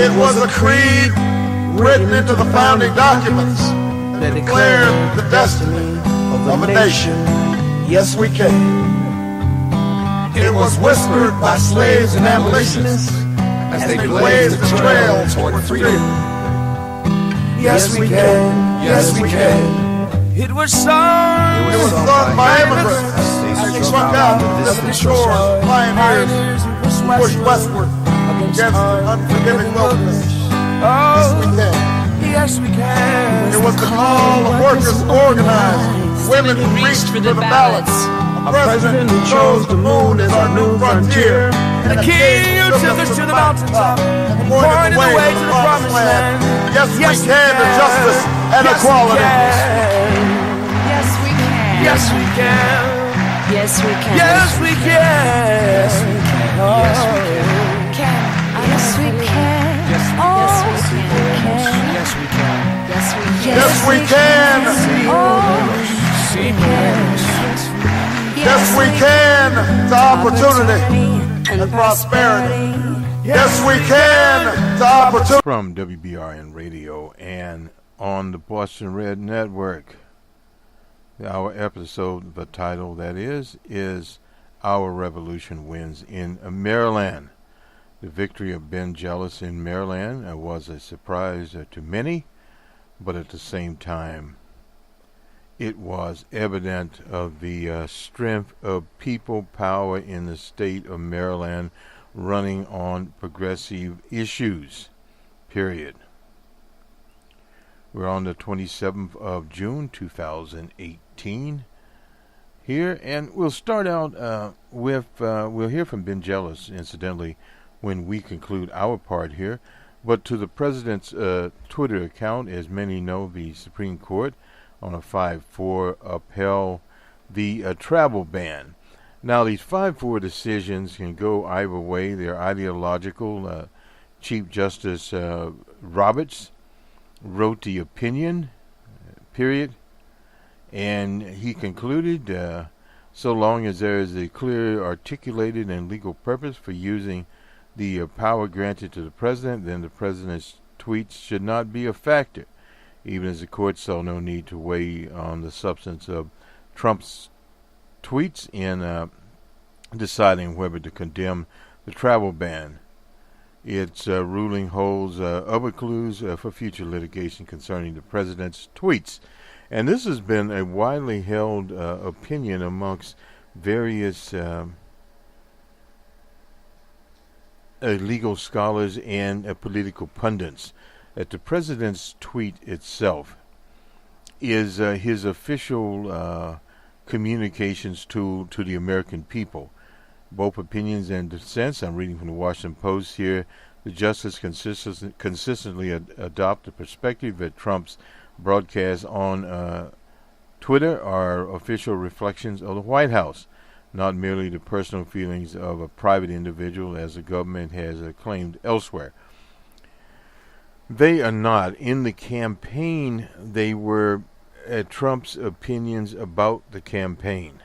It was a creed written into the founding documents that declared the destiny of a nation. Yes, we can. It was whispered by slaves and abolitionists as they blazed the trail toward freedom. Yes, we can. Yes, we can. It was sung by immigrants as they struck out the distant shores, pioneers who pushed westward against the unforgiving wilderness. Yes, we can. Yes, we can. It was the call of workers organized, women who reached for the ballots, a president who chose the moon as our new frontier, and a king who took us to the mountaintop, pointed the way to the promised land. Yes, we can to justice and equality. Yes, we can. Yes, we can. Yes, we can. Yes, we can. Yes, we can. Yes, we can. Yes, we can. Yes, we can. Yes, we can. Yes, we can to opportunity and prosperity. Yes, we can to opportunity. From WBRN Radio and on the Boston Red Network, our episode, the title that is Our Revolution Wins in Maryland. The victory of Ben Jealous in Maryland was a surprise to many, but at the same time, it was evident of the strength of people power in the state of Maryland running on progressive issues, period. We're on the 27th of June, 2018 here, and we'll start out with, we'll hear from Ben Jealous, incidentally, when we conclude our part here. But to the president's Twitter account, as many know, the Supreme Court on a 5-4 upheld the travel ban. Now, these 5-4 decisions can go either way. They're ideological. Chief Justice Roberts wrote the opinion, period, and he concluded, so long as there is a clear, articulated, and legal purpose for using the power granted to the president, then the president's tweets should not be a factor, even as the court saw no need to weigh on the substance of Trump's tweets in deciding whether to condemn the travel ban. Its ruling holds other clues for future litigation concerning the president's tweets. And this has been a widely held opinion amongst various legal scholars and political pundits, that the president's tweet itself is his official communications tool to the American people. Both opinions and dissents. I'm reading from the Washington Post here. The justice consistently adopt the perspective that Trump's broadcasts on Twitter are official reflections of the White House, not merely the personal feelings of a private individual, as the government has claimed elsewhere. They are not. In the campaign, they were Trump's opinions about the campaign.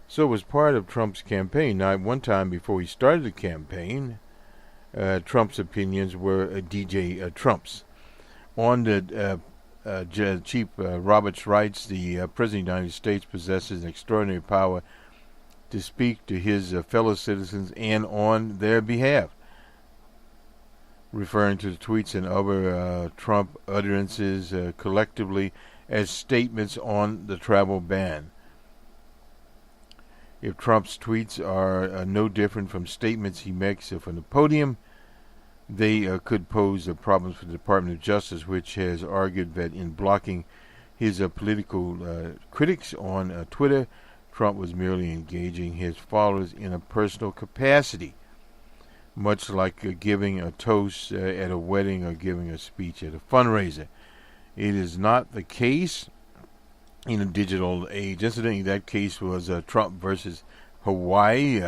So it was part of Trump's campaign. Now, at one time before he started the campaign, Trump's opinions were DJ Trump's. On the Chief Roberts writes, the President of the United States possesses an extraordinary power to speak to his fellow citizens and on their behalf, referring to the tweets and other Trump utterances collectively as statements on the travel ban. If Trump's tweets are no different from statements he makes from the podium, they could pose problems for the Department of Justice, which has argued that in blocking his political critics on Twitter, Trump was merely engaging his followers in a personal capacity, much like giving a toast at a wedding or giving a speech at a fundraiser. It is not the case in a digital age. Incidentally, that case was Trump versus Hawaii.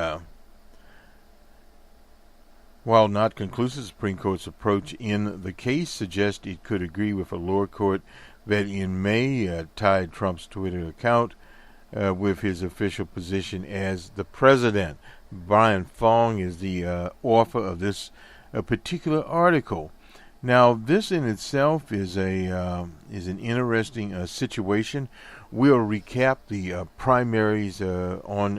While not conclusive, the Supreme Court's approach in the case suggests it could agree with a lower court that in May tied Trump's Twitter account with his official position as the president. Brian Fong is the author of this a particular article. Now, this in itself is an interesting situation. We'll recap the primaries on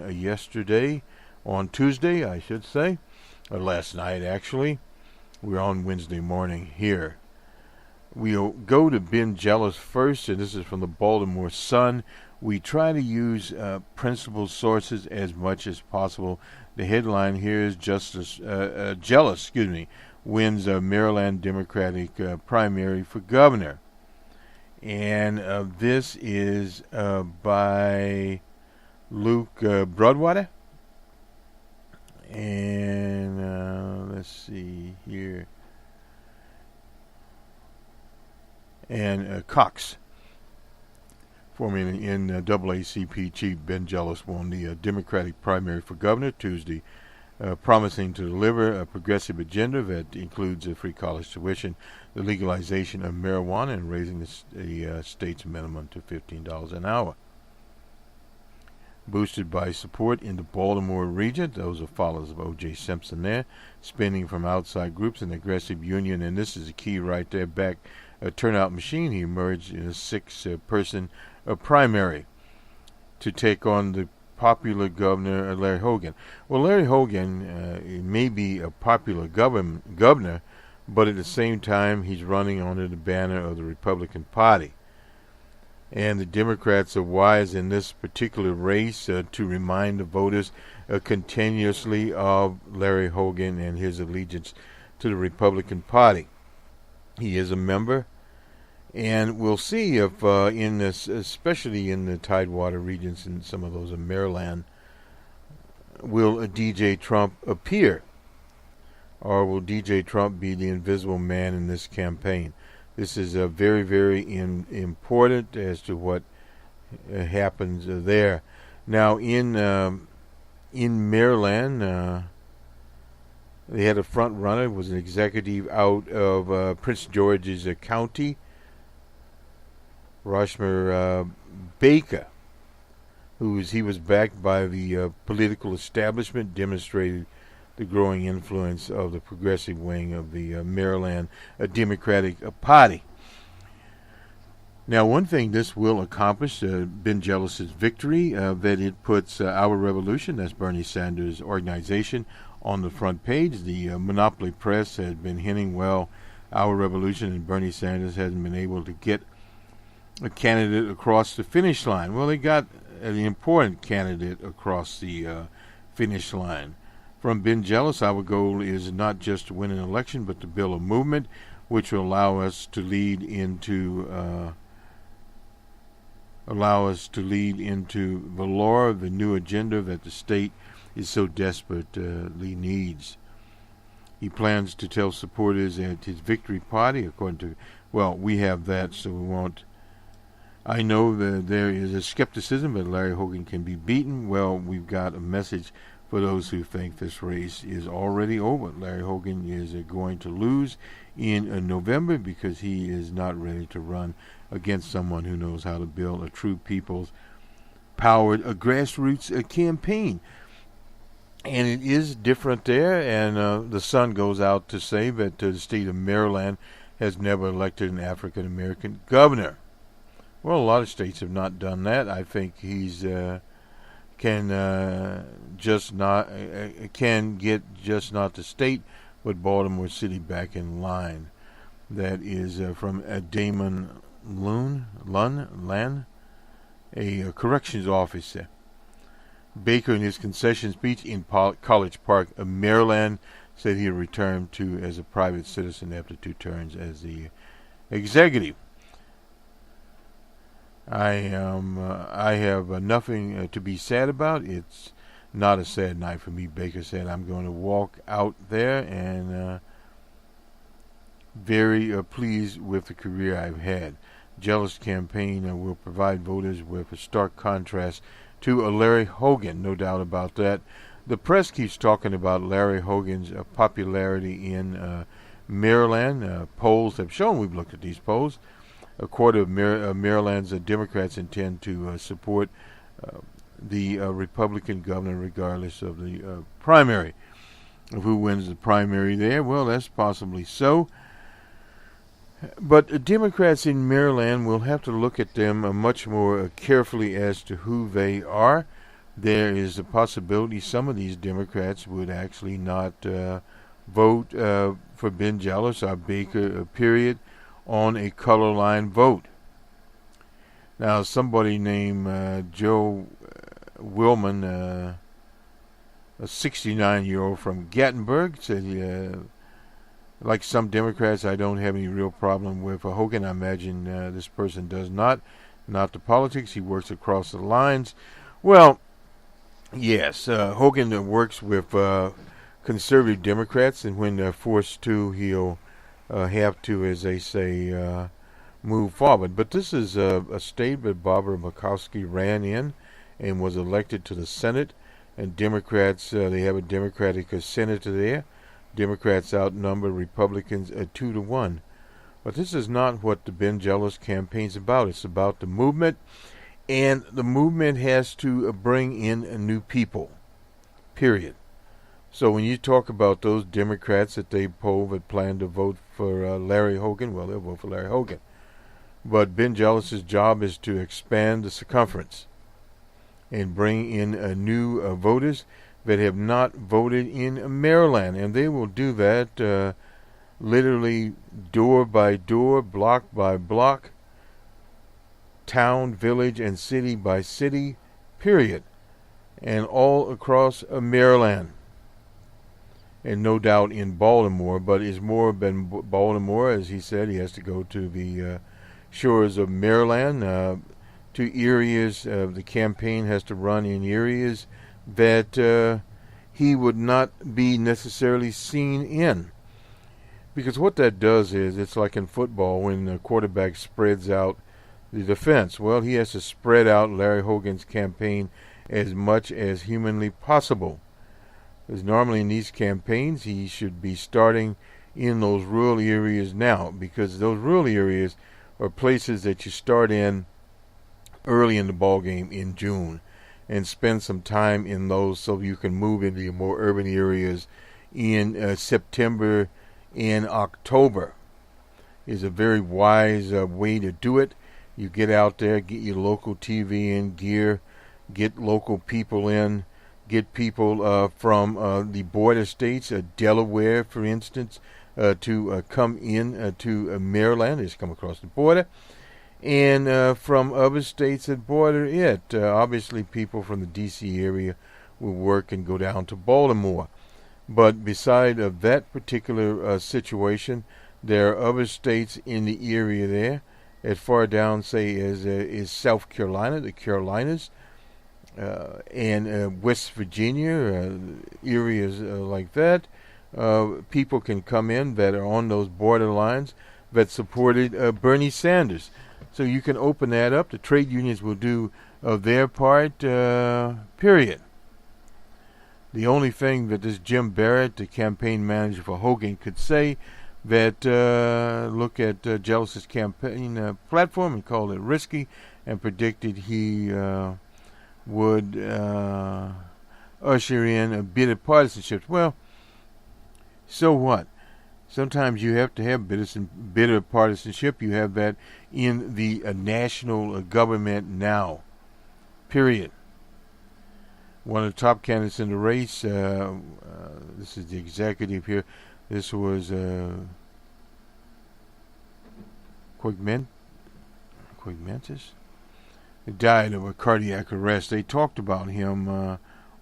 Tuesday, I should say, or last night actually. We're on Wednesday morning here. We'll go to Ben Jealous first, and this is from the Baltimore Sun. We try to use principled sources as much as possible. The headline here is Jealous wins a Maryland Democratic primary for governor. And this is by Luke Broadwater. And let's see here. And Cox, formerly in NAACP chief Ben Jealous, won the Democratic primary for governor Tuesday, promising to deliver a progressive agenda that includes a free college tuition, the legalization of marijuana, and raising the state's minimum to $15 an hour. Boosted by support in the Baltimore region, those are followers of O.J. Simpson there, spending from outside groups, an aggressive union, and this is the key right there, back a turnout machine. He emerged in a six-person primary to take on the popular governor, Larry Hogan. Well, Larry Hogan may be a popular governor, but at the same time, he's running under the banner of the Republican Party. And the Democrats are wise in this particular race to remind the voters continuously of Larry Hogan and his allegiance to the Republican Party. He is a member, and we'll see if in this, especially in the Tidewater regions and some of those in Maryland, will DJ Trump appear, or will DJ Trump be the invisible man in this campaign? This is very, very important as to what happens there. Now, in Maryland, they had a front runner. Was an executive out of Prince George's County, Rushmer Baker, he was backed by the political establishment, demonstrated the growing influence of the progressive wing of the Maryland Democratic Party. Now, one thing this will accomplish, Ben Jealous's victory, that it puts Our Revolution, that's Bernie Sanders' organization, on the front page. The monopoly press has been hinting, well, Our Revolution and Bernie Sanders hasn't been able to get a candidate across the finish line. Well, they got an important candidate across the finish line. From Ben Jealous, our goal is not just to win an election, but to build a movement which will allow us to lead into the law of the new agenda that the state is so desperately needs. He plans to tell supporters at his victory party, according to, well, we have that, so we won't. I know that there is a skepticism that Larry Hogan can be beaten. Well, we've got a message for those who think this race is already over. Larry Hogan is going to lose in November because he is not ready to run against someone who knows how to build a true people's-powered grassroots campaign. And it is different there, and the Sun goes out to say that the state of Maryland has never elected an African-American governor. Well, a lot of states have not done that. I think he's can get just not the state, but Baltimore City back in line. That is from Damon Lunn, a corrections officer. Baker, in his concession speech in College Park, Maryland, said he returned to as a private citizen after 2 terms as the executive. I have nothing to be sad about. It's not a sad night for me. Baker said, I'm going to walk out there and very pleased with the career I've had. Jealous campaign will provide voters with a stark contrast to Larry Hogan, no doubt about that. The press keeps talking about Larry Hogan's popularity in Maryland. Polls have shown, we've looked at these polls, a quarter of Maryland's Democrats intend to support the Republican governor regardless of the primary. of who wins the primary there. Well, that's possibly so. But the Democrats in Maryland will have to look at them much more carefully as to who they are. There is a possibility some of these Democrats would actually not vote for Ben Jealous or Baker, period, on a color line vote. Now, somebody named Joe Willman, a 69-year-old from Gatlinburg, said, like some Democrats, I don't have any real problem with Hogan. I imagine this person does not the politics. He works across the lines. Well, yes, Hogan works with conservative Democrats, and when they're forced to, he'll have to, as they say, move forward. But this is a state that Barbara Murkowski ran in and was elected to the Senate, and Democrats, they have a Democratic senator there. Democrats outnumber Republicans 2-1. But this is not what the Ben Jealous campaign's about. It's about the movement, and the movement has to bring in new people, period. So when you talk about those Democrats that they poll that plan to vote for Larry Hogan, well, they'll vote for Larry Hogan. But Ben Jealous's job is to expand the circumference and bring in new voters that have not voted in Maryland. And they will do that literally door by door, block by block, town, village, and city by city, period. And all across Maryland. And no doubt in Baltimore, but it's more than Baltimore. As he said, he has to go to the shores of Maryland, to areas. The campaign has to run in areas that he would not be necessarily seen in. Because what that does is, it's like in football when the quarterback spreads out the defense. Well, he has to spread out Larry Hogan's campaign as much as humanly possible. Because normally in these campaigns, he should be starting in those rural areas now, because those rural areas are places that you start in early in the ball game in June and spend some time in those so you can move into your more urban areas in September and October. Is a very wise way to do it. You get out there, get your local TV in gear, get local people in, get people from the border states, Delaware, for instance, to come in to Maryland. Just come across the border. And from other states that border it. Obviously, people from the D.C. area will work and go down to Baltimore. But beside of that particular situation, there are other states in the area there. As far down, say, as is South Carolina, the Carolinas, and West Virginia, areas like that. People can come in that are on those border lines that supported Bernie Sanders. So you can open that up. The trade unions will do their part, period. The only thing that this Jim Barrett, the campaign manager for Hogan, could say that look at Jealous's campaign platform and called it risky, and predicted he would usher in a bit of partisanship. Well, so what? Sometimes you have to have bitter partisanship. You have that in the national government now. Period. One of the top candidates in the race, this is the executive here. This was Quigmentis. He died of a cardiac arrest. They talked about him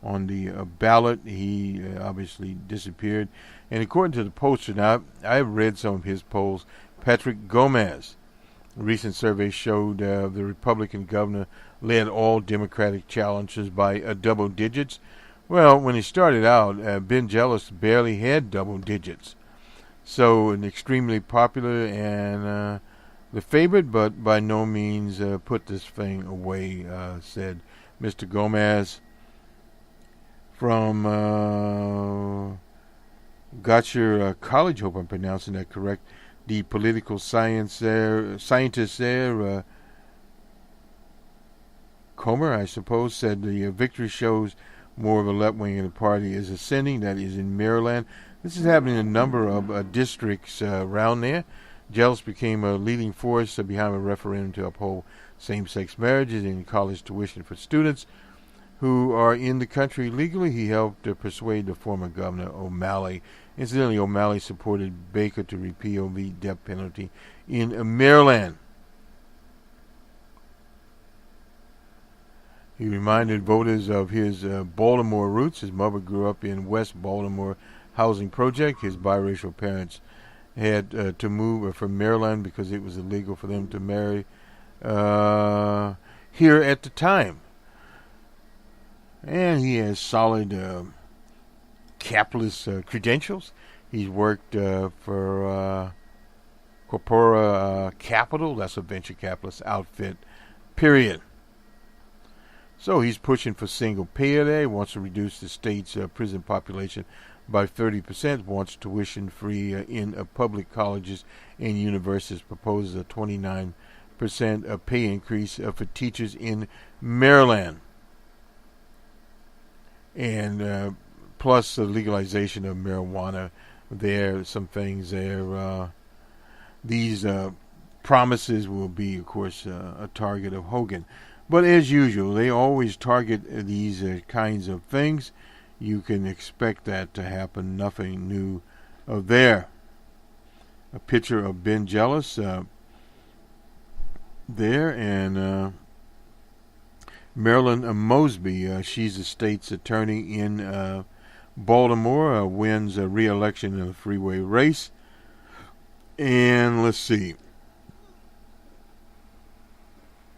on the ballot. He obviously disappeared. And according to the pollster, now I've read some of his polls, Patrick Gomez. A recent survey showed the Republican governor led all Democratic challenges by double digits. Well, when he started out, Ben Jealous barely had double digits. So an extremely popular and the favorite, but by no means put this thing away, said Mr. Gomez from Gotcher College. Hope I'm pronouncing that correct. The political scientist there, Comer, I suppose, said the victory shows more of a left wing of the party is ascending. That is in Maryland. This is happening in a number of districts around there. Jealous became a leading force behind a referendum to uphold same-sex marriages and college tuition for students who are in the country legally. He helped persuade the former governor O'Malley. Incidentally, O'Malley supported Baker to repeal the death penalty in Maryland. He reminded voters of his Baltimore roots. His mother grew up in West Baltimore housing project. His biracial parents had to move from Maryland because it was illegal for them to marry here at the time. And he has solid capitalist credentials. He's worked for Corpora Capital. That's a venture capitalist outfit, period. So he's pushing for single payer there. He wants to reduce the state's prison population by 30%, wants tuition free in public colleges and universities, proposes a 29% pay increase for teachers in Maryland. And plus the legalization of marijuana there, some things there. These promises will be, of course, a target of Hogan. But as usual, they always target these kinds of things. You can expect that to happen. Nothing new there. A picture of Ben Jealous there, and Marilyn Mosby. She's the state's attorney in Baltimore. Wins a re-election in a freeway race. And let's see.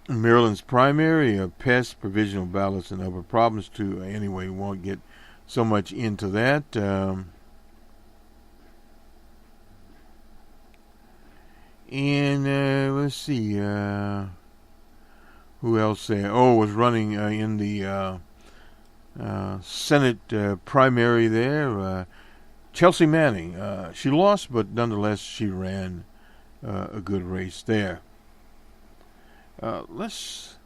Maryland's primary, pest, provisional ballots, and other problems too. Anyway, won't get so much into that. And let's see, who else there? Was running in the Senate primary there. Chelsea Manning. She lost, but nonetheless she ran a good race there. Let's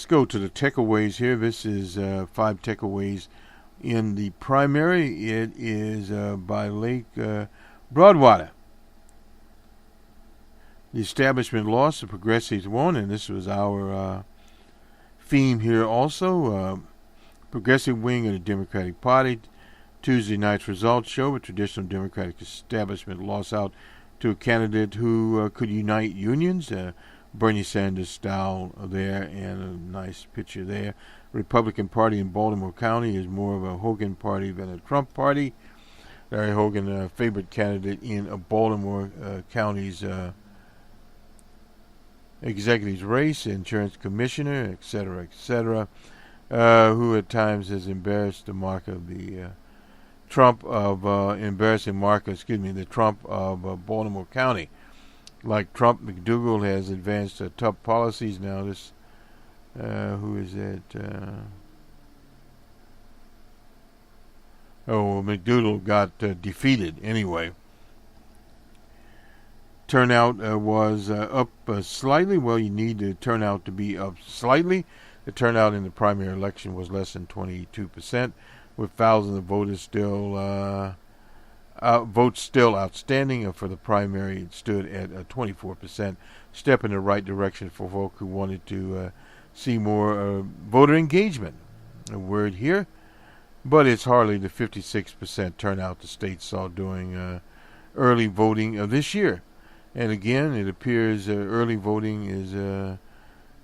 go to the takeaways here. This is 5 takeaways in the primary. It is by Lake Broadwater. The establishment lost, the progressives won, and this was our theme here also. Progressive wing of the Democratic Party. Tuesday night's results show a traditional Democratic establishment lost out to a candidate who could unite unions. Bernie Sanders style there, and a nice picture there. Republican Party in Baltimore County is more of a Hogan party than a Trump party. Larry Hogan, a favorite candidate in Baltimore County's executives race, insurance commissioner, etc., who at times has embarrassed the mark of the Trump of the Trump of Baltimore County. Like Trump, McDougal has advanced tough policies. Now this, who is that? McDougal got defeated anyway. Turnout was up slightly. Well, you need the turnout to be up slightly. The turnout in the primary election was less than 22%, with thousands of voters still votes still outstanding. For the primary, it stood at 24%, step in the right direction for folk who wanted to see more voter engagement. A word here, but it's hardly the 56% turnout the state saw during early voting this year. And again, it appears early voting is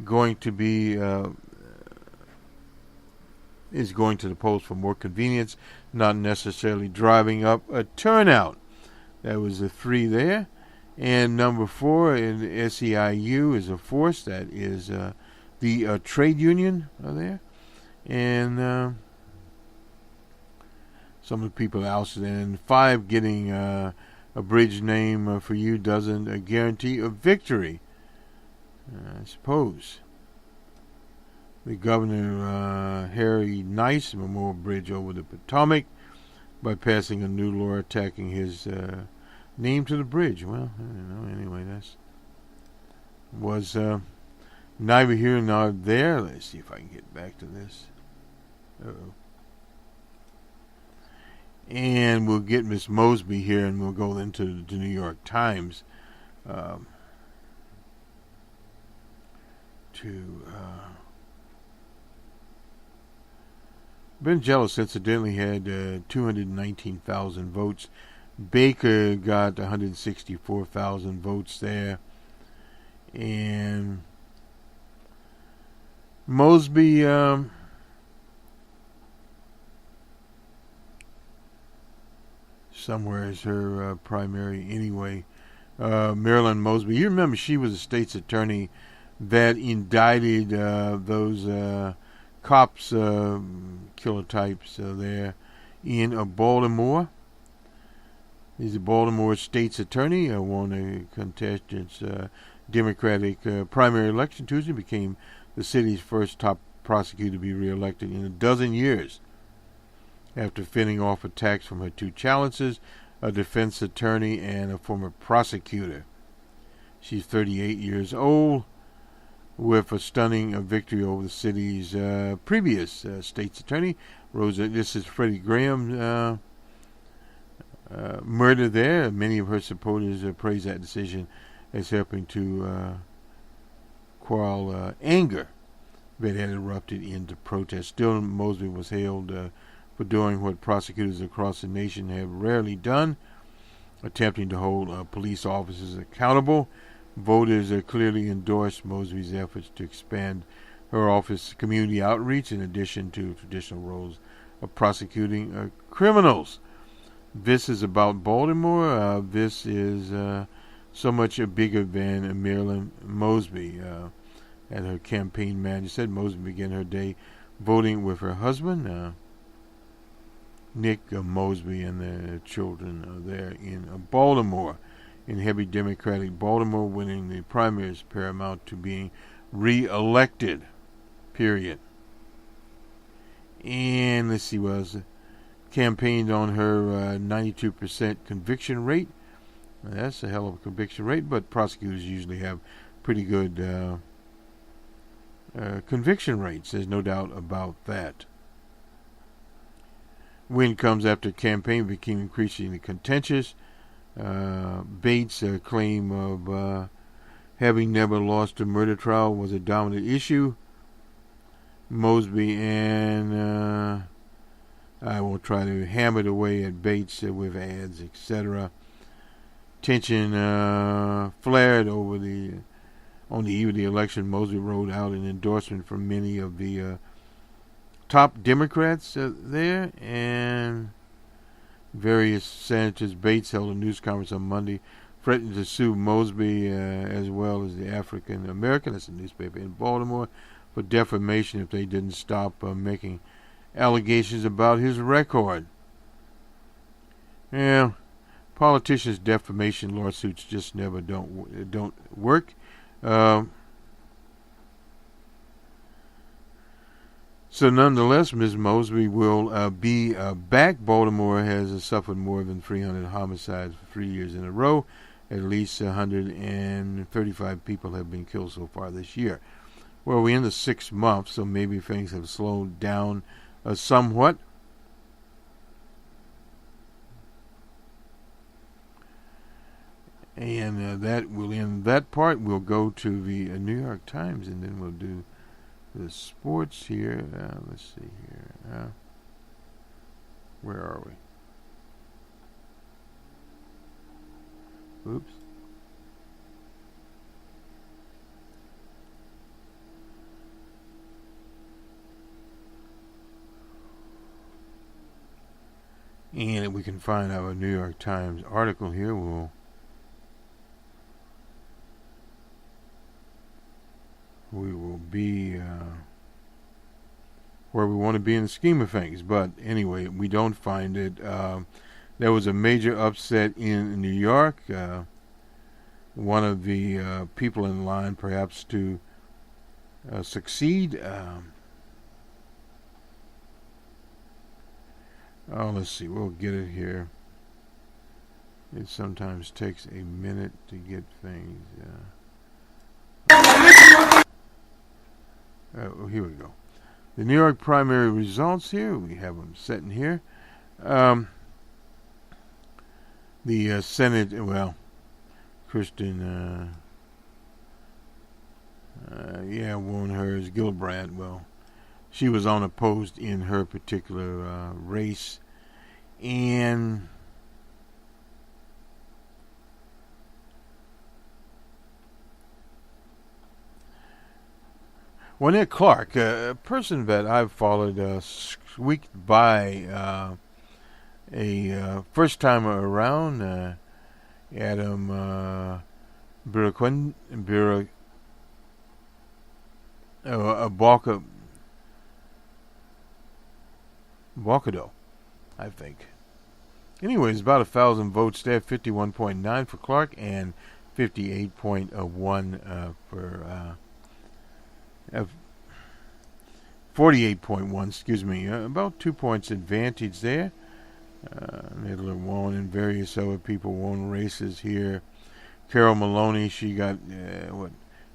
going to be is going to the polls for more convenience, not necessarily driving up a turnout. That was a 3 there. And number 4 in SEIU is a force. That is the trade union there. And some of the people ousted. And 5, getting a bridge name for you doesn't guarantee a victory, I suppose. The Governor Harry Nice Memorial Bridge over the Potomac by passing a new law attacking his name to the bridge. Well, I don't know. Anyway, that's was neither here nor there. Let's see if I can get back to this. Uh-oh. And we'll get Miss Mosby here, and we'll go into the New York Times Ben Jealous incidentally had 219,000 votes. Baker got 164,000 votes there. And Mosby somewhere is her primary anyway. Marilyn Mosby. You remember she was a state's attorney that indicted those cops, killer types there in Baltimore. He's a Baltimore state's attorney. Won a contestant's Democratic primary election Tuesday. Became the city's first top prosecutor to be reelected in a dozen years. After fending off attacks from her two challenges, a defense attorney and a former prosecutor. She's 38 years old, with a stunning victory over the city's previous state's attorney, Rosa. This is Freddie Graham murder there. Many of her supporters praise that decision as helping to quell anger that had erupted into protest. Still, Mosby was hailed for doing what prosecutors across the nation have rarely done, attempting to hold police officers accountable. Voters clearly endorsed Mosby's efforts to expand her office's community outreach in addition to traditional roles of prosecuting criminals. This is about Baltimore. This is so much bigger than Marilyn Mosby. At her campaign manager said Mosby began her day voting with her husband, Nick Mosby, and their children there in Baltimore. In heavy Democratic Baltimore, winning the primaries paramount to being re-elected, period. And let's see, was campaigned on her 92% conviction rate. That's a hell of a conviction rate, but prosecutors usually have pretty good conviction rates. There's no doubt about that. Win comes after campaign became increasingly contentious. Bates' claim of having never lost a murder trial was a dominant issue. Mosby and I will try to hammer it away at Bates with ads, etc. Tension flared on the eve of the election. Mosby wrote out an endorsement from many of the top Democrats there, and various senators. Bates held a news conference on Monday, threatening to sue Mosby as well as the African American, that's a newspaper in Baltimore, for defamation if they didn't stop making allegations about his record. Yeah, politicians' defamation lawsuits just never don't work. So nonetheless, Ms. Mosby will be back. Baltimore has suffered more than 300 homicides for 3 years in a row. At least 135 people have been killed so far this year. Well, we're in the 6th month, so maybe things have slowed down somewhat. And that will end that part. We'll go to the New York Times, and then we'll do the sports here. Let's see here. Where are we? Oops. And if we can find our New York Times article here, we will be where we want to be in the scheme of things. But anyway, we don't find it. There was a major upset in New York. One of the people in line, perhaps, to succeed. Let's see. We'll get it here. It sometimes takes a minute to get things. Here we go. The New York primary results here. We have them sitting here. The Senate, well, Kristen, Warren Hers Gillibrand, well, she was unopposed in her particular race. And Juanette Clark, a person that I've followed, squeaked by a first-timer around, Adam Bocado, I think. Anyways, about 1,000 votes there, 51.9 for Clark and 58.1 for 48.1, excuse me, about 2 points advantage there. Midler won and various other people won races here. Carol Maloney, she got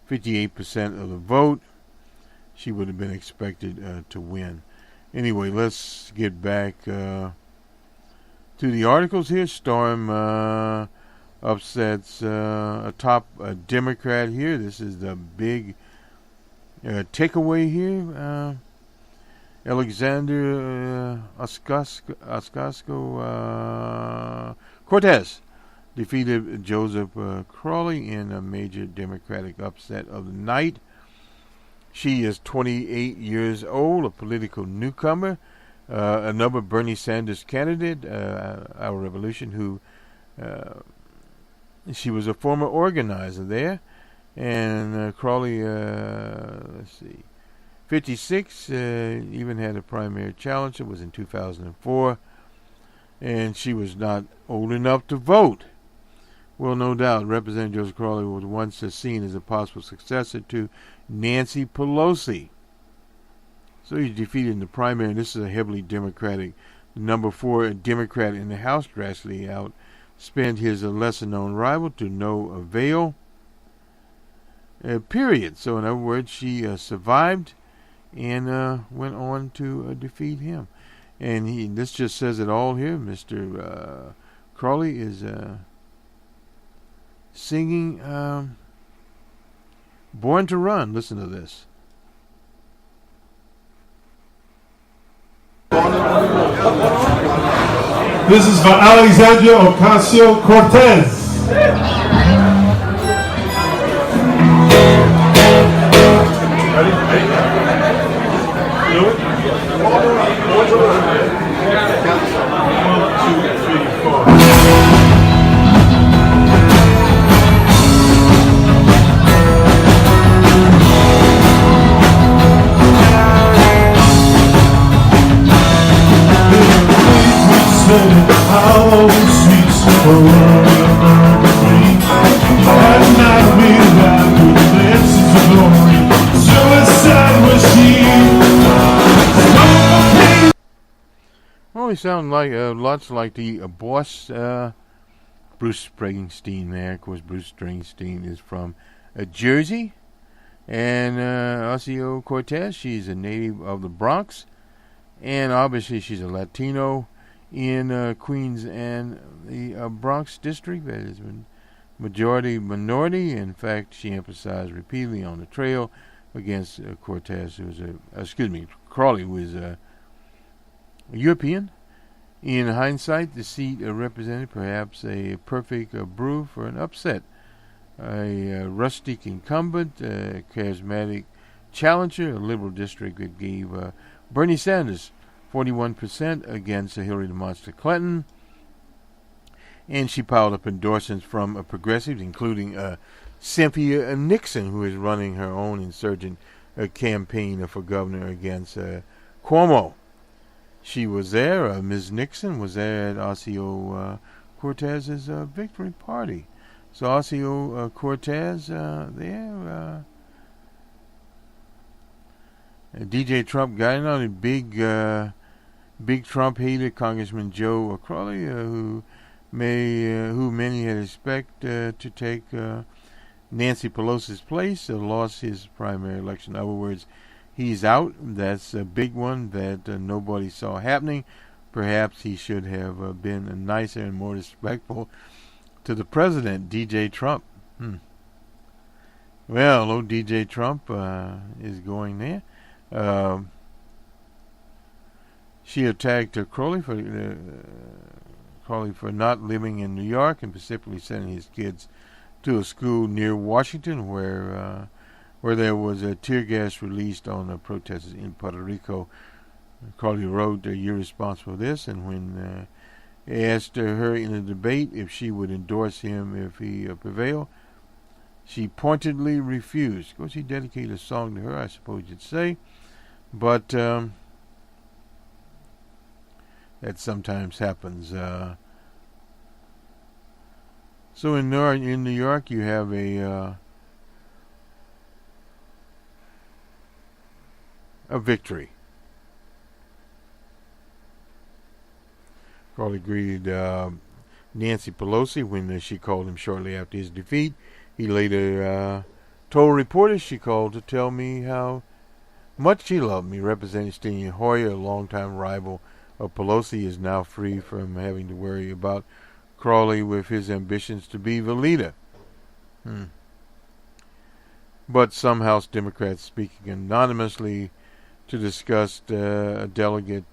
58% of the vote. She would have been expected to win. Anyway, let's get back to the articles here. Storm upsets a top Democrat here. This is the big takeaway here. Alexander Ocasio-Cortez defeated Joseph Crowley in a major Democratic upset of the night. She is 28 years old, a political newcomer, another Bernie Sanders candidate, Our Revolution, who she was a former organizer there. And Crowley, 56, even had a primary challenge. It was in 2004. And she was not old enough to vote. Well, no doubt, Representative Joseph Crowley was once seen as a possible successor to Nancy Pelosi. So he's defeated in the primary. This is a heavily Democratic. Number 4 Democrat in the House drastically outspent his lesser-known rival to no avail. Period. So in other words, she survived and went on to defeat him. And this just says it all here. Mr. Crowley is singing Born to Run. Listen to this. This is for Alexandria Ocasio-Cortez. Well, he sounds like lots like the boss, Bruce Springsteen there. Of course, Bruce Springsteen is from Jersey. And Ocasio-Cortez, she's a native of the Bronx. And obviously she's a Latino in Queens and the Bronx district. That is majority minority. In fact, she emphasized repeatedly on the trail against Cortez, who was Crowley, who was a European. In hindsight, the seat represented perhaps a perfect brew for an upset. A rustic incumbent, a charismatic challenger, a liberal district that gave Bernie Sanders 41% against Hillary the Monster Clinton. And she piled up endorsements from progressives, including Cynthia Nixon, who is running her own insurgent campaign for governor against Cuomo. She was there, Ms. Nixon was there at Ocasio-Cortez's victory party. So Ocasio-Cortez there. DJ Trump got on a big Trump hater, Congressman Joe Crowley, who many had expected to take Nancy Pelosi's place, lost his primary election. In other words, he's out. That's a big one that nobody saw happening. Perhaps he should have been nicer and more respectful to the president, DJ Trump. Well, old DJ Trump is going there. She attacked Crowley for not living in New York and specifically sending his kids to a school near Washington where there was a tear gas released on the protesters in Puerto Rico. Crowley wrote, "You're responsible for this," and when asked her in a debate if she would endorse him if he prevailed, she pointedly refused. Of course, he dedicated a song to her, I suppose you'd say, but that sometimes happens. So in New York, you have a victory. Crowley greeted Nancy Pelosi when she called him shortly after his defeat. He later told reporters she called to tell me how much she loved me. Representative Steny Hoyer, a longtime rival of Pelosi, is now free from having to worry about Crowley with his ambitions to be the leader. But some House Democrats speaking anonymously to discuss a delegate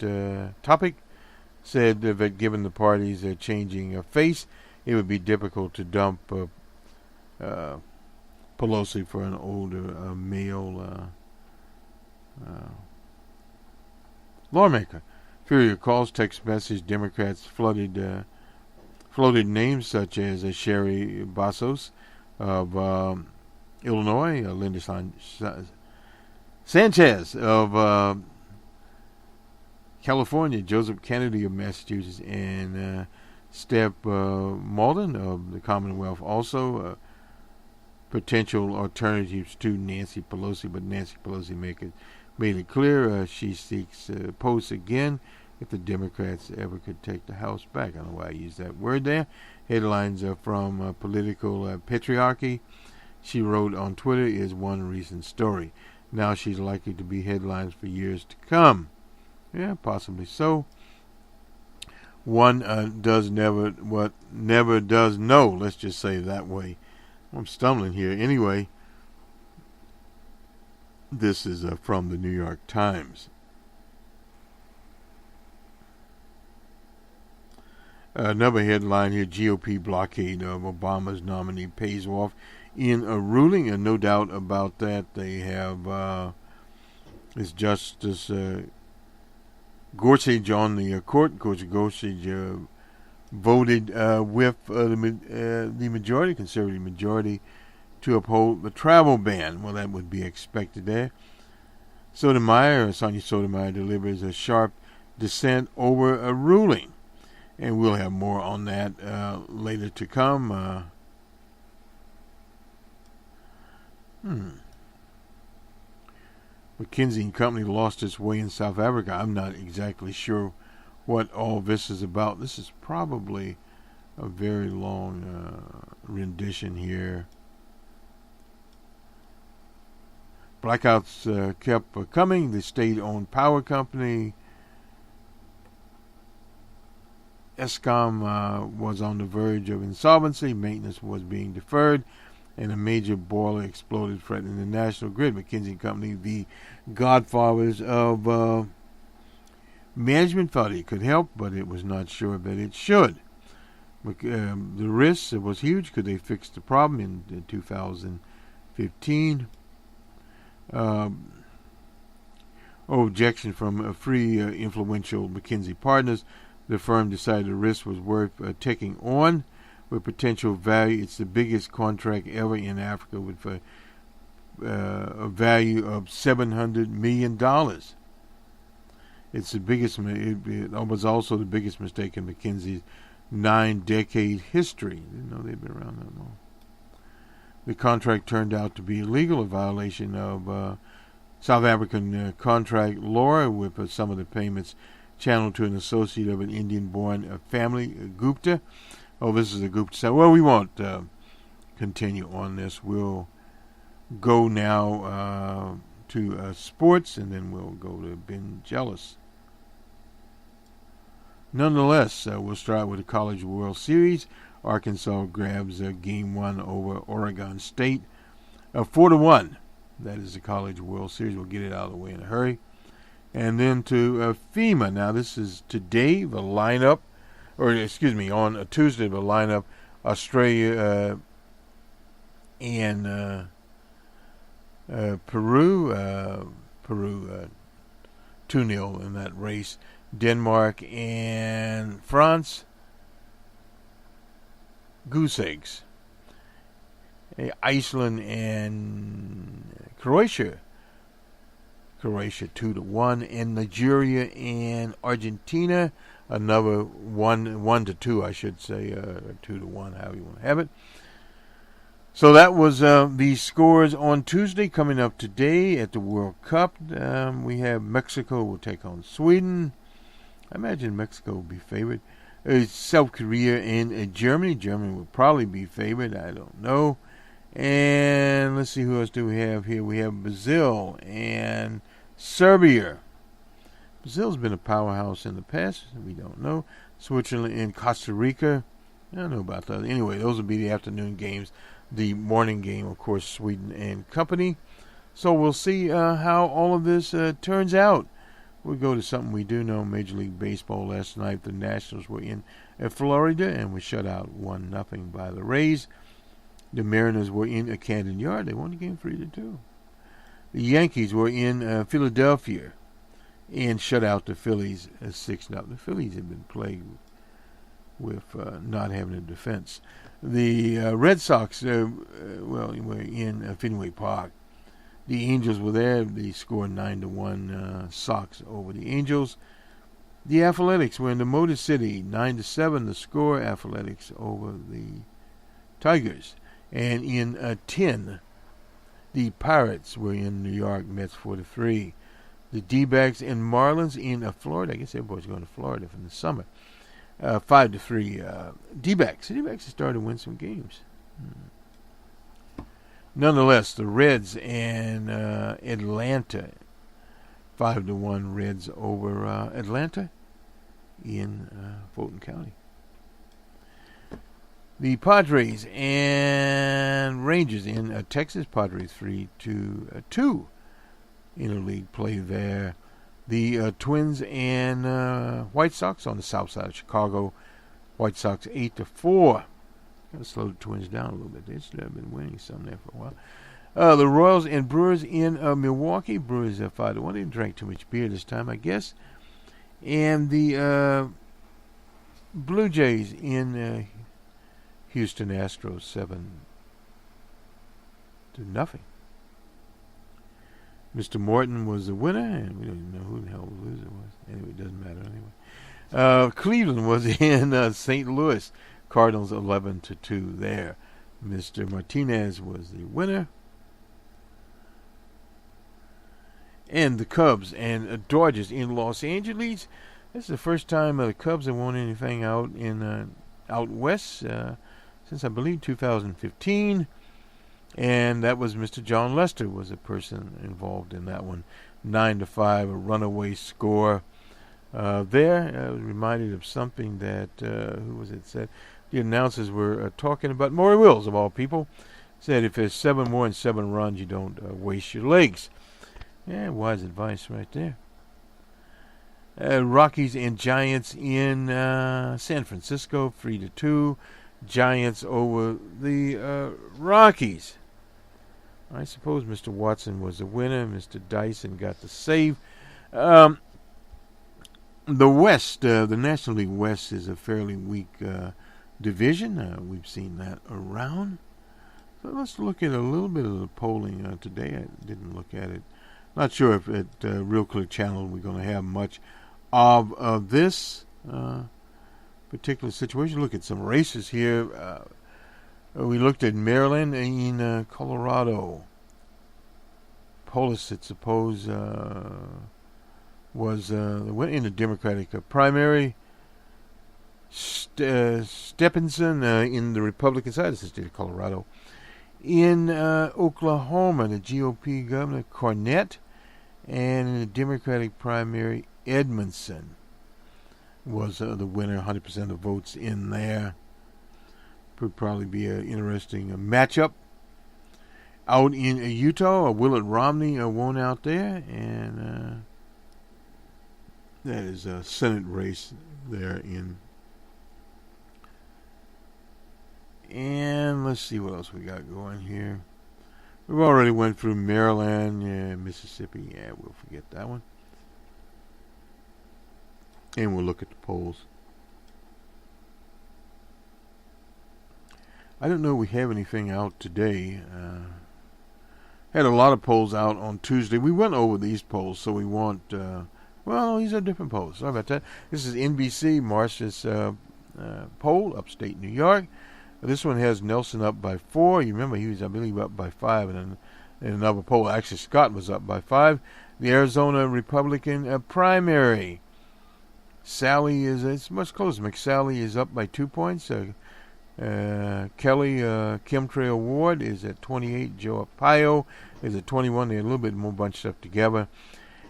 topic said that given the party's changing face, it would be difficult to dump Pelosi for an older male lawmaker. Furrier calls, text message, Democrats floated names such as Sherry Bassos of Illinois, Linda Sanchez of California, Joseph Kennedy of Massachusetts, and Step Malden of the Commonwealth. Also, potential alternatives to Nancy Pelosi, but Nancy Pelosi made it clear she seeks posts again if the Democrats ever could take the House back. I don't know why I used that word there. Headlines from Political Patriarchy. She wrote on Twitter, is one recent story. Now she's likely to be headlines for years to come. Yeah, possibly so. One does what never does know. Let's just say it that way. I'm stumbling here. Anyway, this is from the New York Times. Another headline here, GOP blockade of Obama's nominee pays off in a ruling, and no doubt about that. They have this Justice Gorsuch on the court. Gorsuch voted with the majority, conservative majority, to uphold the travel ban. Well, that would be expected there. Sonia Sotomayor delivers a sharp dissent over a ruling. And we'll have more on that later to come. McKinsey & Company lost its way in South Africa. I'm not exactly sure what all this is about. This is probably a very long rendition here. Blackouts kept coming. The state-owned power company Eskom was on the verge of insolvency. Maintenance was being deferred, and a major boiler exploded, threatening the national grid. McKinsey & Company, the godfathers of management, thought it could help, but it was not sure that it should. The risk was huge. Could they fix the problem in 2015? Objection from three influential McKinsey partners. The firm decided the risk was worth taking on with potential value. It's the biggest contract ever in Africa with a value of $700 million. It's the biggest. It was also the biggest mistake in McKinsey's 9-decade history. Didn't know they'd been around that long. The contract turned out to be illegal, a violation of South African contract law, with some of the payments channeled to an associate of an Indian-born family, Gupta. Oh, this is a Gupta side. Well, we won't continue on this. We'll go now to sports, and then we'll go to Ben Jealous. Nonetheless, we'll start with the College World Series. Arkansas grabs Game 1 over Oregon State. 4-1. That is the College World Series. We'll get it out of the way in a hurry. And then to FEMA. Now, this is today, the lineup, on Tuesday, the lineup, Australia and Peru. Peru 2-0 in that race. Denmark and France, goose eggs. Iceland and Croatia. Croatia 2-1, and Nigeria and Argentina, another 1-2, I should say, 2-1, however you want to have it. So that was the scores on Tuesday. Coming up today at the World Cup, we have Mexico will take on Sweden. I imagine Mexico will be favored. South Korea and Germany. Germany will probably be favored. I don't know. And let's see, who else do we have here? We have Brazil and Serbia. Brazil's been a powerhouse in the past. We don't know. Switzerland and Costa Rica. I don't know about that. Anyway, those will be the afternoon games. The morning game, of course, Sweden and company. So we'll see how all of this turns out. We'll go to something we do know. Major League Baseball last night. The Nationals were in Florida and were shut out 1-0 by the Rays. The Mariners were in Camden Yard. They won the game 3-2. The Yankees were in Philadelphia and shut out the Phillies 6-0. The Phillies have been plagued with not having a defense. The Red Sox, were in Fenway Park. The Angels were there. They scored 9-1 Sox over the Angels. The Athletics were in the Motor City, 9-7 the score. Athletics over the Tigers. And in 10, the Pirates were in New York, Mets 4-3. The D-backs and Marlins in Florida. I guess everybody's going to Florida for the summer. 5-3. D-backs. The D-backs have started to win some games. Nonetheless, the Reds and Atlanta. 5-1 Reds over Atlanta in Fulton County. The Padres and Rangers in Texas. Padres 3-2 interleague play there. The Twins and White Sox on the south side of Chicago. White Sox 8-4. Got to slow the Twins down a little bit. They've been winning some there for a while. The Royals and Brewers in Milwaukee. Brewers 5-1. They didn't drink too much beer this time, I guess. And the Blue Jays in Houston Astros 7-0. Mr. Morton was the winner, and we don't even know who the hell the loser was. Anyway, it doesn't matter anyway. Cleveland was in St. Louis. Cardinals 11-2 there. Mr. Martinez was the winner. And the Cubs and Dodgers in Los Angeles. This is the first time the Cubs have won anything out west since I believe 2015. And that was Mr. John Lester was a person involved in that one. 9-5, a runaway score. There, I was reminded of something that, who was it said? The announcers were talking about. Maury Wills, of all people, said if there's 7 more than 7 runs, you don't waste your legs. Yeah, wise advice right there. Rockies and Giants in San Francisco, 3-2. Giants over the Rockies. I suppose Mr. Watson was the winner. Mr. Dyson got the save. The West, the National League West, is a fairly weak division. We've seen that around. So let's look at a little bit of the polling today. I didn't look at it. Not sure if at Real Clear Channel we're going to have much of this particular situation. Look at some races here. We looked at Maryland and Colorado. Polis, I suppose, was went in the Democratic primary. Stephenson in the Republican side of the state of Colorado. In Oklahoma, the GOP governor, Cornett, and in the Democratic primary, Edmondson. was the winner, 100% of the votes in there. Would probably be an interesting matchup. Out in Utah, Willard Romney won out there, and that is a Senate race there in. And let's see what else we got going here. We've already went through Maryland and Mississippi. Yeah, we'll forget that one. And we'll look at the polls. I don't know if we have anything out today. Had a lot of polls out on Tuesday. We went over these polls, so we want... well, these are different polls. Sorry about that. This is NBC, Marsh's poll, upstate New York. This one has Nelson up by 4. You remember he was, I believe, up by 5. And then in another poll, actually Scott was up by 5. The Arizona Republican primary. Sally is, it's much closer. McSally is up by 2 points. Kelly Chemtrail Ward is at 28. Joe Arpaio is at 21. They're a little bit more bunched up together.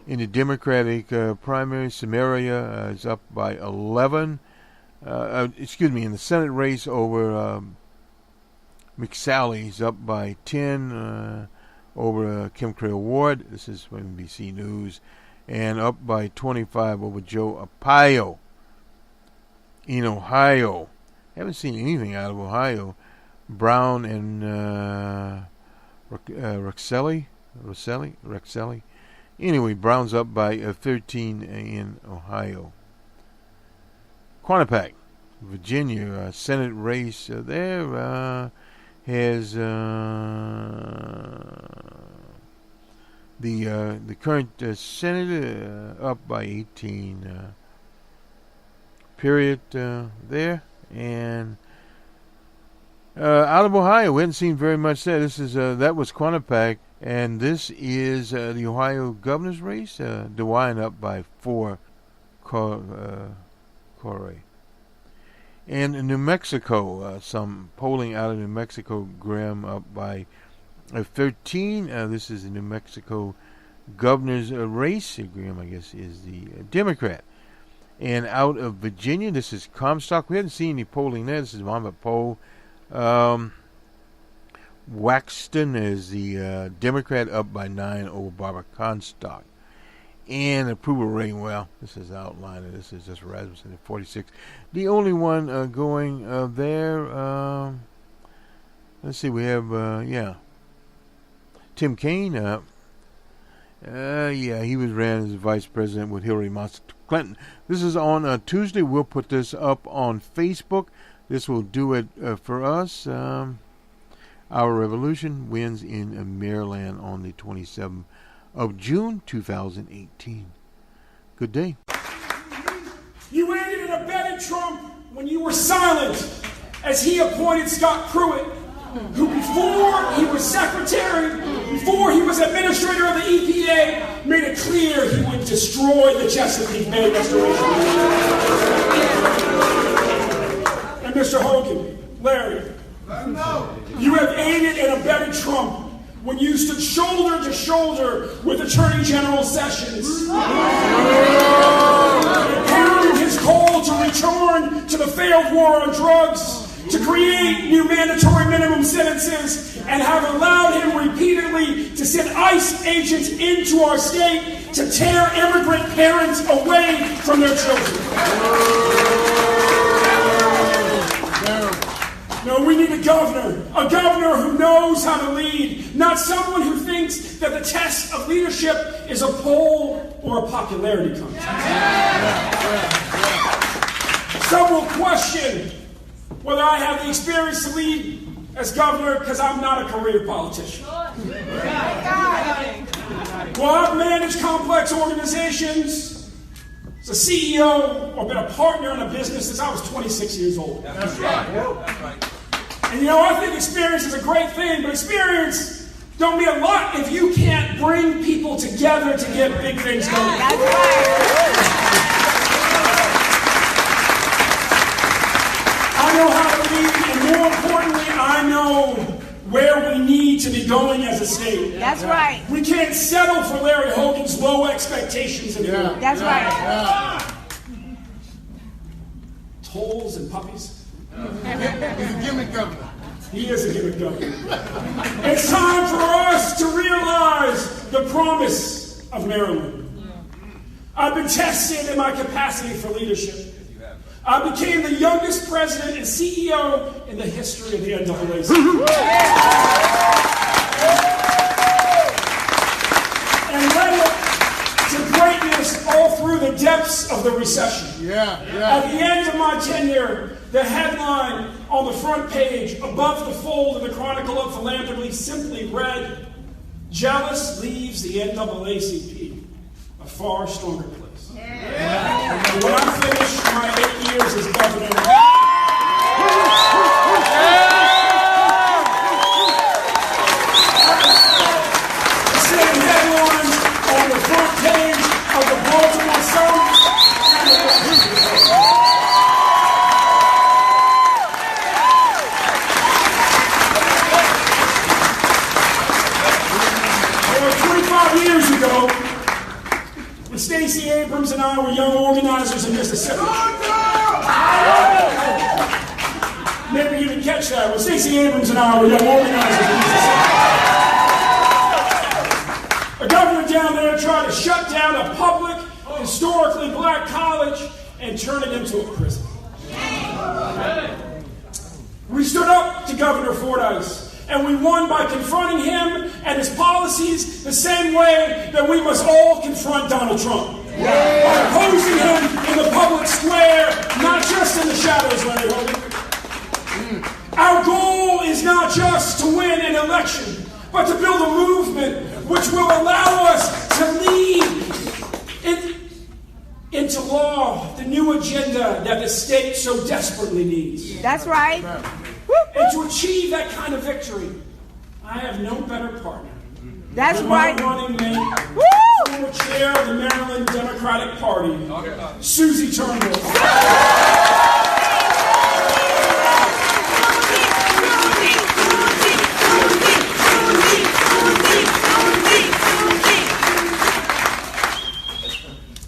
In the Democratic primary, Samaria is up by 11. In the Senate race over McSally is up by 10 over Chemtrail Ward. This is from NBC News. And up by 25 over Joe Arpaio. In Ohio, haven't seen anything out of Ohio. Brown and Rexelli. Anyway, Brown's up by 13 in Ohio. Quinnipiac, Virginia, Senate race there has the current senator up by 18. Period there. And out of Ohio, we hadn't seen very much there. This is that was Quinnipiac, and this is the Ohio governor's race. DeWine up by 4. Corey. And in New Mexico, some polling out of New Mexico. Graham up by 13. This is the New Mexico governor's race. Graham, I guess, is the Democrat. And out of Virginia, this is Comstock. We haven't seen any polling there. This is Monmouth poll. Waxton is the Democrat, up by 9 over Barbara Comstock. And approval rating, well, this is outlined. This is just Rasmussen at 46. The only one going there, let's see, we have, Tim Kaine. He was ran as vice president with Hillary Clinton. This is on Tuesday. We'll put this up on Facebook. This will do it for us. Our revolution wins in Maryland on the 27th of June 2018. Good day. You aided and abetted Trump when you were silent as he appointed Scott Pruitt, who before he was secretary, before he was administrator of the EPA, made it clear he would destroy the Chesapeake Bay Restoration. And Mr. Hogan, Larry, you have aided and abetted Trump when you stood shoulder to shoulder with Attorney General Sessions, parroted his call to return to the failed war on drugs, to create new mandatory minimum sentences, and have allowed him repeatedly to send ICE agents into our state to tear immigrant parents away from their children. No, we need a governor who knows how to lead, not someone who thinks that the test of leadership is a poll or a popularity contest. Some will question whether I have the experience to lead as governor because I'm not a career politician. Well, I've managed complex organizations as a CEO or been a partner in a business since I was 26 years old. That's right. And I think experience is a great thing, but experience don't mean a lot if you can't bring people together to get big things going. That's right. I know how to lead, and more importantly, I know where we need to be going as a state. That's right. We can't settle for Larry Hogan's low expectations anymore. That's right. holes and puppies. He's a gimmick governor. He is a gimmick governor. It's time for us to realize the promise of Maryland. I've been tested in my capacity for leadership. I became the youngest president and CEO in the history of the NAACP. And led it to greatness all through the depths of the recession. At the end of my tenure, the headline on the front page, above the fold of the Chronicle of Philanthropy, simply read, "Jealous leaves the NAACP a far stronger place." And when I finish my 8 years as governor, the same headlines on the front page of the Baltimore Sun. Years ago, when Stacey Abrams and I were young organizers in Mississippi. Maybe you didn't catch that. When Stacey Abrams and I were young organizers in Mississippi. A governor down there tried to shut down a public, historically black college and turn it into a prison. We stood up to Governor Fordyce. And we won by confronting him and his policies the same way that we must all confront Donald Trump. By opposing him in the public square, not just in the shadows, Larry Hogan. Our goal is not just to win an election, but to build a movement which will allow us to lead into law the new agenda that the state so desperately needs. That's right. And to achieve that kind of victory, I have no better partner. That's than right. my running mate, former chair of the Maryland Democratic Party, Susie Turnbull.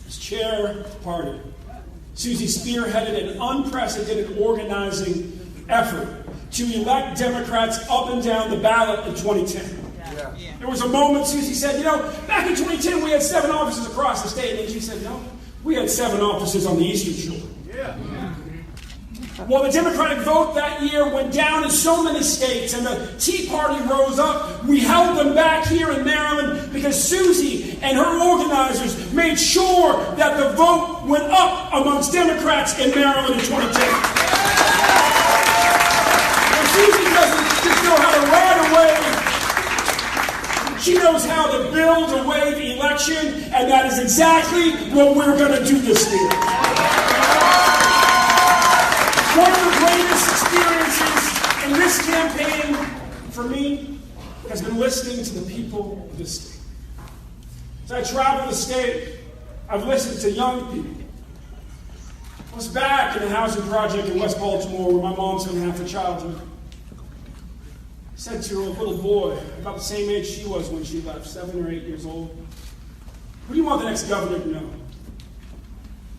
As chair of the party, Susie spearheaded an unprecedented organizing effort to elect Democrats up and down the ballot in 2010. There was a moment Susie said, back in 2010 we had 7 offices across the state, and then she said, no, we had 7 offices on the Eastern Shore. Well, the Democratic vote that year went down in so many states, and the Tea Party rose up. We held them back here in Maryland because Susie and her organizers made sure that the vote went up amongst Democrats in Maryland in 2010. Susie doesn't just know how to ride a wave. She knows how to build a wave election, and that is exactly what we're going to do this year. One of the greatest experiences in this campaign for me has been listening to the people of this state. As I travel the state, I've listened to young people. I was back in a housing project in West Baltimore where my mom spent half her childhood. I said to a little boy, about the same age she was when she left, 7 or 8 years old, "Who do you want the next governor to know?"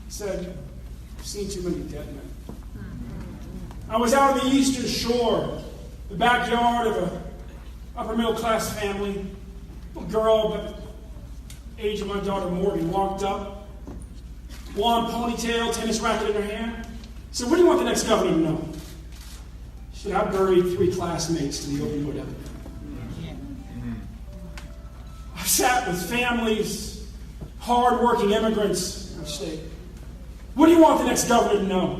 He said, "I've seen too many dead men." I was out on the Eastern Shore, the backyard of an upper middle class family. A little girl, about the age of my daughter Morgan, walked up, blonde ponytail, tennis racket in her hand. Said, "What do you want the next governor to know?" She said, "I buried 3 classmates to the opioid epidemic." I sat with families, hard-working immigrants in our state. "What do you want the next governor to know?"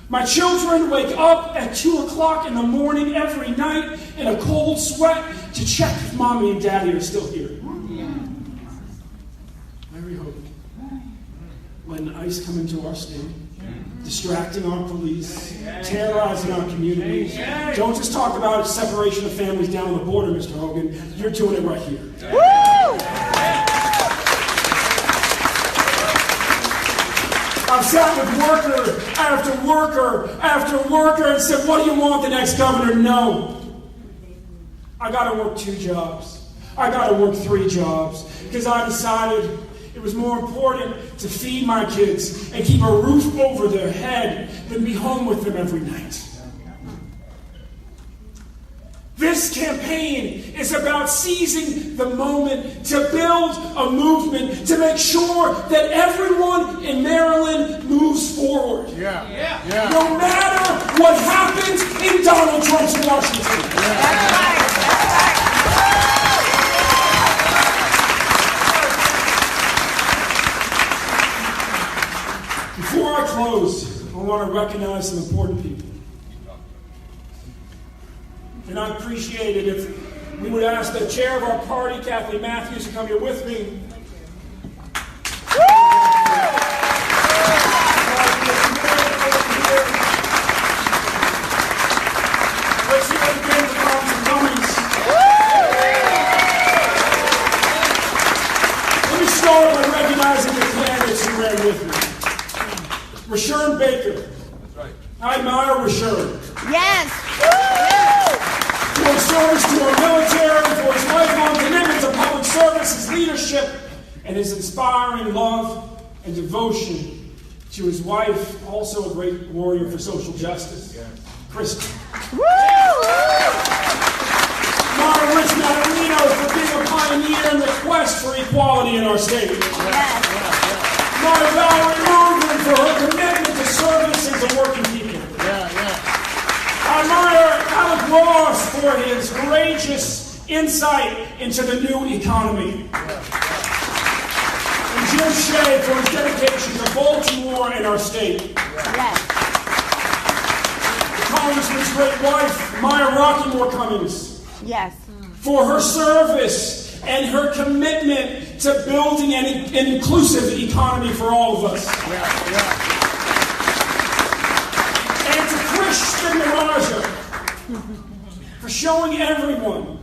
"My children wake up at 2 o'clock in the morning every night in a cold sweat to check if mommy and daddy are still here." Larry Hogan. When ICE come into our state, distracting our police, terrorizing our communities. Don't just talk about separation of families down the border, Mr. Hogan. You're doing it right here. I've sat with worker after worker after worker and said, "What do you want the next governor to know?" I got to work 2 jobs. I got to work 3 jobs because I decided It was more important to feed my kids and keep a roof over their head than be home with them every night. This campaign is about seizing the moment to build a movement to make sure that everyone in Maryland moves forward. No matter what happens in Donald Trump's Washington. That's right. Before I close, I want to recognize some important people. And I'd appreciate it if we would ask the chair of our party, Kathleen Matthews, to come here with me. Let's hear it again for Moms and Dummies. Let me start by recognizing the candidates who ran with me. Rashern Baker. I admire Rashern. Yes. For his service to our military, for his lifelong commitment to public service, his leadership, and his inspiring love and devotion to his wife, also a great warrior for social justice, Kristen. Mara Rich Matarino for being a pioneer in the quest for equality in our state. Mara Valerie Logan for her commitment to service and to working people. I admire Alec Ross for his courageous insight into the new economy. And Jim Shea for his dedication to Baltimore and our state. The Congressman's great wife, Maya Rockymore Cummings. Yes. For her service and her commitment to building an inclusive economy for all of us. And to Kristen Maraja for showing everyone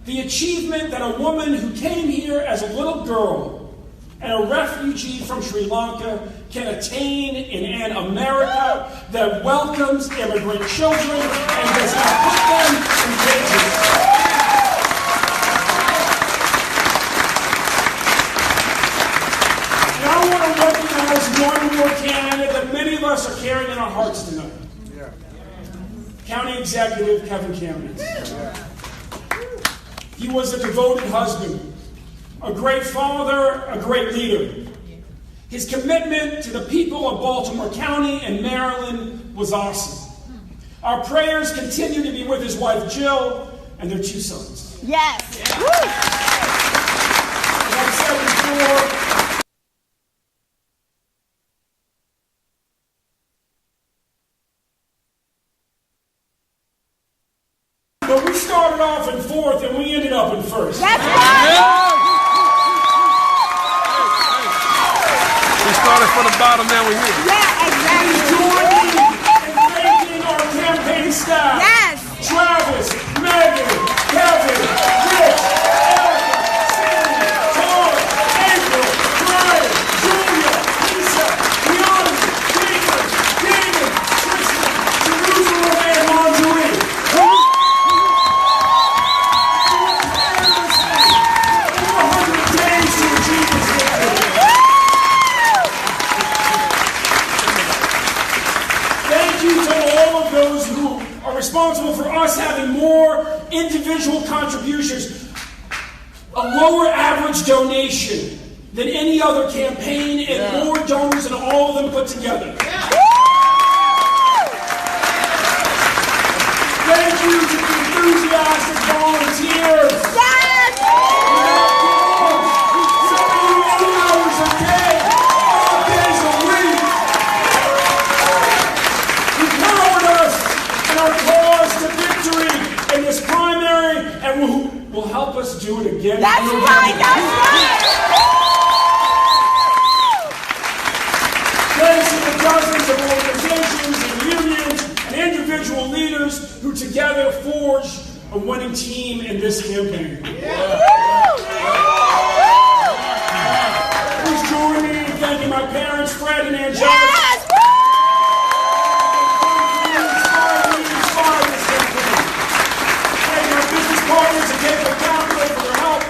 the achievement that a woman who came here as a little girl and a refugee from Sri Lanka can attain in an America that welcomes immigrant children and does not put them in cages. I want to recognize one more candidate that many of us are carrying in our hearts tonight. County Executive Kevin Cameron. He was a devoted husband, a great father, a great leader. His commitment to the people of Baltimore County and Maryland was awesome. Our prayers continue to be with his wife Jill and their 2 sons. Yes. As I've said before, but we started off in 4th and we ended up in 1st. That's right. We started from the bottom, now we're here. Yeah, exactly. Join me in thanking our campaign staff. Yes. Travis, Megan, Kevin, Rich, Erica, Sandy, Todd, April, Brian, Julia, Lisa, Deanna, Jacob, David, Tristan, Jerusalem, and Marjorie. 400 days to achieve this victory. Thank you to all of those who are responsible for us having more individual contributions, a lower average donation than any other campaign, and more donors than all of them put together. Thank you to the enthusiastic volunteers. Yes. 72 hours a day, 5 days a week. You powered us in our cause to victory in this primary, and will help us do it again. That's right. That's right. Thanks to the dozens of organizations and unions and individual leaders who together forged a winning team in this campaign. Please join me in thanking my parents, Fred and Angelica. Yes. Thank our business partners and Capital Capital for their help.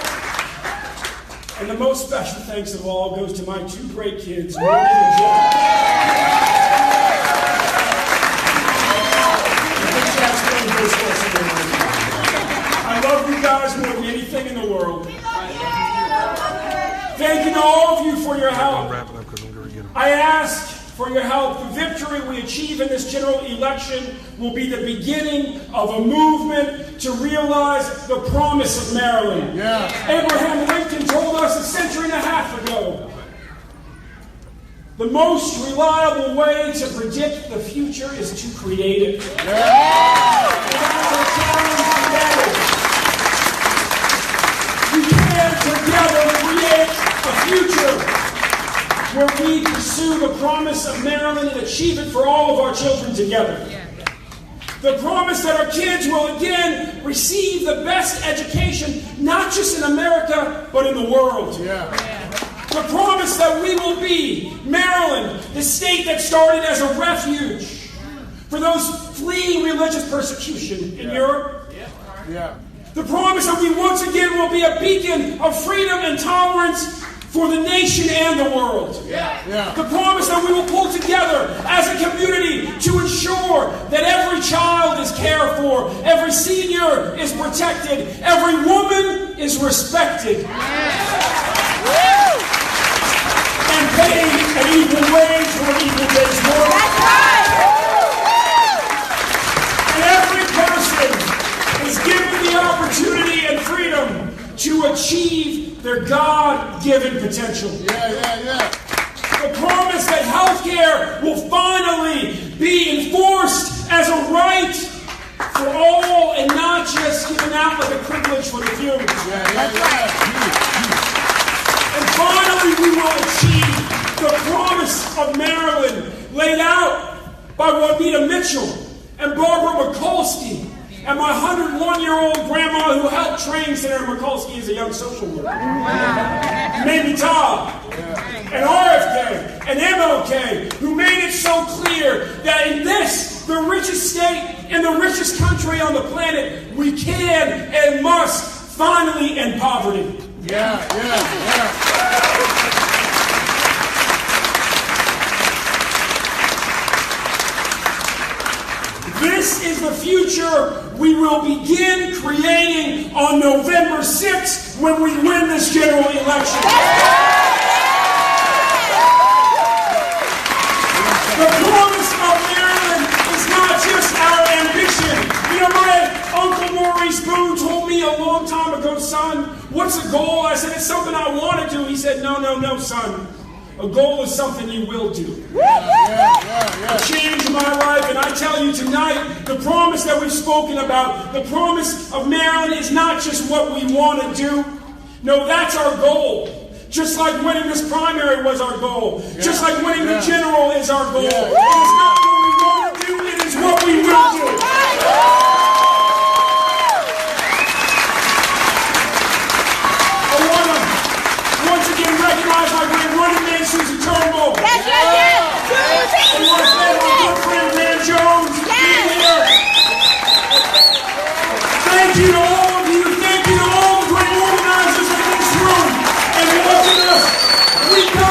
And the most special thanks of all goes to my two great kids, Morgan and Jack. I love you guys more than anything in the world. Thank you to all of you for your help. I ask for your help. The victory we achieve in this general election will be the beginning of a movement to realize the promise of Maryland. Abraham Lincoln told us a century and a half ago, the most reliable way to predict the future is to create it. And that's our challenge today. We can together create a future where we pursue the promise of Maryland and achieve it for all of our children together. The promise that our kids will again receive the best education, not just in America, but in the world. The promise that we will be Maryland, the state that started as a refuge for those fleeing religious persecution in Europe. The promise that we once again will be a beacon of freedom and tolerance for the nation and the world. The promise that we will pull together as a community to ensure that every child is cared for, every senior is protected, every woman is respected, and paid an equal wage for an equal day's work. And every person is given the opportunity and freedom to achieve their God-given potential. The promise that healthcare will finally be enforced as a right for all and not just given out like a privilege for the few. And finally, we will achieve the promise of Maryland laid out by Juanita Mitchell and Barbara Mikulski and my 101-year-old grandma who helped train Senator Mikulski as a young social worker. Mamie Todd, and RFK, and MLK, who made it so clear that in this, the richest state and the richest country on the planet, we can and must finally end poverty. This is the future we will begin creating on November 6th when we win this general election. The promise of Maryland is not just our ambition. You know, my Uncle Maurice Boone told me a long time ago, son, what's a goal? I said, it's something I want to do. He said, no, son. A goal is something you will do. It changed my life, and I tell you tonight, the promise that we've spoken about, the promise of Maryland is not just what we want to do. No, that's our goal. Just like winning this primary was our goal. Just like winning the general is our goal. It is not what we want to do, it is what we will do. I want to once again recognize my great running mate, Susie Turnbull. I want to thank my good friend, Dan Jones, being here. Thank you to all of you. Thank you to all the great organizers in this room and watching us. We got